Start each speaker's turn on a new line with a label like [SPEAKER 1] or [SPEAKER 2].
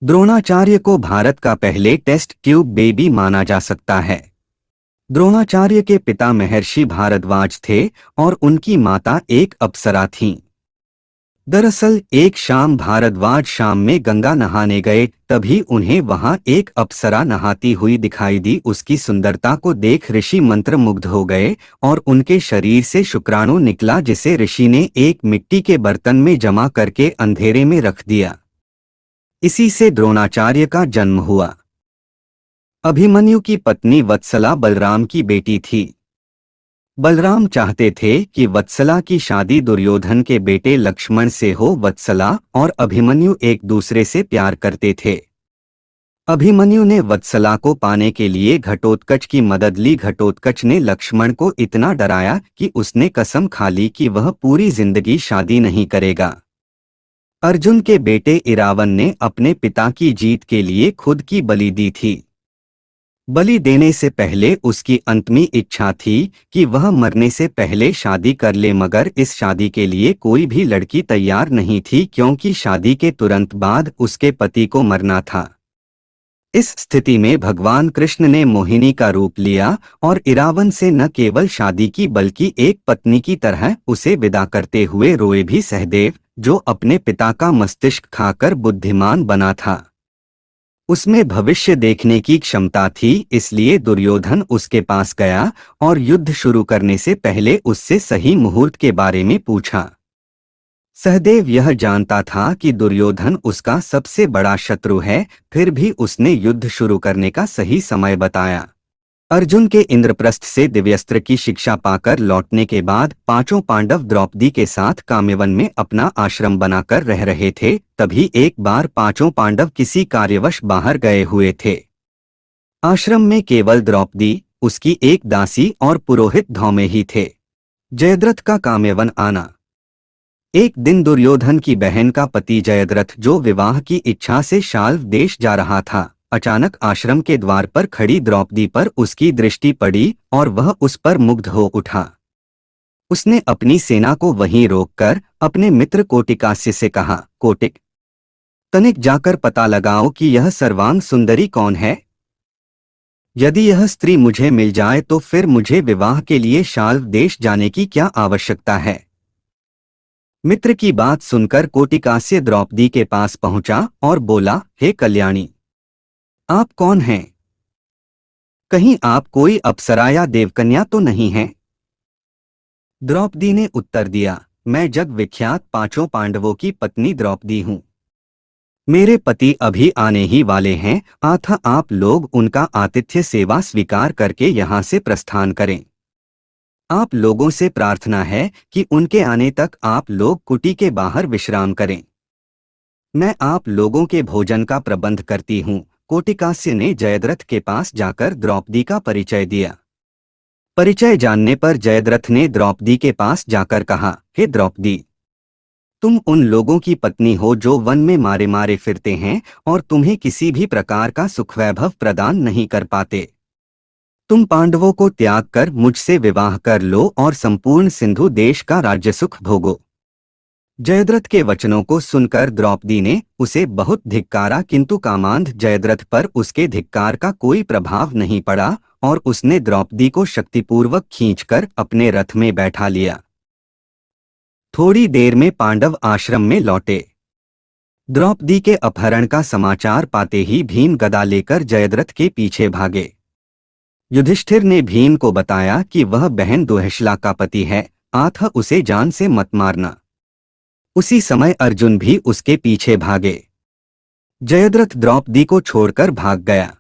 [SPEAKER 1] द्रोणाचार्य को भारत का पहले टेस्ट ट्यूब बेबी माना जा सकता है। द्रोणाचार्य के पिता महर्षि भारद्वाज थे और उनकी माता एक अप्सरा थीं। दरअसल एक शाम भारद्वाज शाम में गंगा नहाने गए, तभी उन्हें वहां एक अप्सरा नहाती हुई दिखाई दी। उसकी सुंदरता को देख ऋषि मंत्रमुग्ध हो गए और उनके शरीर से शुक्राणु निकला, जिसे ऋषि ने एक मिट्टी के बर्तन में जमा करके अंधेरे में रख दिया। इसी से द्रोणाचार्य का जन्म हुआ। अभिमन्यु की पत्नी वत्सला बलराम की बेटी थी। बलराम चाहते थे कि वत्सला की शादी दुर्योधन के बेटे लक्ष्मण से हो। वत्सला और अभिमन्यु एक दूसरे से प्यार करते थे। अभिमन्यु ने वत्सला को पाने के लिए घटोत्कच की मदद ली। घटोत्कच ने लक्ष्मण को इतना डराया कि उसने कसम खा ली कि वह पूरी जिंदगी शादी नहीं करेगा। अर्जुन के बेटे इरावन ने अपने पिता की जीत के लिए खुद की बलि दी थी। बलि देने से पहले उसकी अंतमी इच्छा थी कि वह मरने से पहले शादी कर ले, मगर इस शादी के लिए कोई भी लड़की तैयार नहीं थी, क्योंकि शादी के तुरंत बाद उसके पति को मरना था। इस स्थिति में भगवान कृष्ण ने मोहिनी का रूप लिया और इरावन से न केवल शादी की बल्कि एक पत्नी की तरह उसे विदा करते हुए रोए भी। सहदेव, जो अपने पिता का मस्तिष्क खाकर बुद्धिमान बना था, उसमें भविष्य देखने की क्षमता थी, इसलिए दुर्योधन उसके पास गया और युद्ध शुरू करने से पहले उससे सही मुहूर्त के बारे में पूछा। सहदेव यह जानता था कि दुर्योधन उसका सबसे बड़ा शत्रु है, फिर भी उसने युद्ध शुरू करने का सही समय बताया। अर्जुन के इंद्रप्रस्थ से दिव्यास्त्र की शिक्षा पाकर लौटने के बाद पांचों पांडव द्रौपदी के साथ काम्यवन में अपना आश्रम बनाकर रह रहे थे। तभी एक बार पांचों पांडव किसी कार्यवश बाहर गए हुए थे। आश्रम में केवल द्रौपदी, उसकी एक दासी और पुरोहित धौमे ही थे। जयद्रथ का काम्यवन आना। एक दिन दुर्योधन की बहन का पति जयद्रथ, जो विवाह की इच्छा से शाल्व देश जा रहा था, अचानक आश्रम के द्वार पर खड़ी द्रौपदी पर उसकी दृष्टि पड़ी और वह उस पर मुग्ध हो उठा। उसने अपनी सेना को वहीं रोककर अपने मित्र कोटिकास्य से कहा, कोटिक, तनिक जाकर पता लगाओ कि यह सर्वांग सुंदरी कौन है। यदि यह स्त्री मुझे मिल जाए तो फिर मुझे विवाह के लिए शाल्व देश जाने की क्या आवश्यकता है। मित्र की बात सुनकर कोटिकास्य द्रौपदी के पास पहुंचा और बोला, हे कल्याणी, आप कौन हैं? कहीं आप कोई अप्सरा या देवकन्या तो नहीं हैं? द्रौपदी ने उत्तर दिया, मैं जग विख्यात पांचों पांडवों की पत्नी द्रौपदी हूं। मेरे पति अभी आने ही वाले हैं, अतः आप लोग उनका आतिथ्य सेवा स्वीकार करके यहाँ से प्रस्थान करें। आप लोगों से प्रार्थना है कि उनके आने तक आप लोग कुटी के बाहर विश्राम करें। मैं आप लोगों के भोजन का प्रबंध करती हूँ। कोटिकास्य ने जयद्रथ के पास जाकर द्रौपदी का परिचय दिया। परिचय जानने पर जयद्रथ ने द्रौपदी के पास जाकर कहा, हे द्रौपदी, तुम उन लोगों की पत्नी हो जो वन में मारे मारे फिरते हैं और तुम्हें किसी भी प्रकार का सुख वैभव प्रदान नहीं कर पाते। तुम पांडवों को त्याग कर मुझसे विवाह कर लो और संपूर्ण सिंधु देश का राज्य सुख भोगो। जयद्रथ के वचनों को सुनकर द्रौपदी ने उसे बहुत धिक्कारा, किंतु कामांध जयद्रथ पर उसके धिक्कार का कोई प्रभाव नहीं पड़ा और उसने द्रौपदी को शक्तिपूर्वक खींचकर अपने रथ में बैठा लिया। थोड़ी देर में पांडव आश्रम में लौटे। द्रौपदी के अपहरण का समाचार पाते ही भीम गदा लेकर जयद्रथ के पीछे भागे। युधिष्ठिर ने भीम को बताया कि वह बहन दुहिशला का पति है, अतः उसे जान से मत मारना। उसी समय अर्जुन भी उसके पीछे भागे। जयद्रथ द्रौपदी को छोड़कर भाग गया।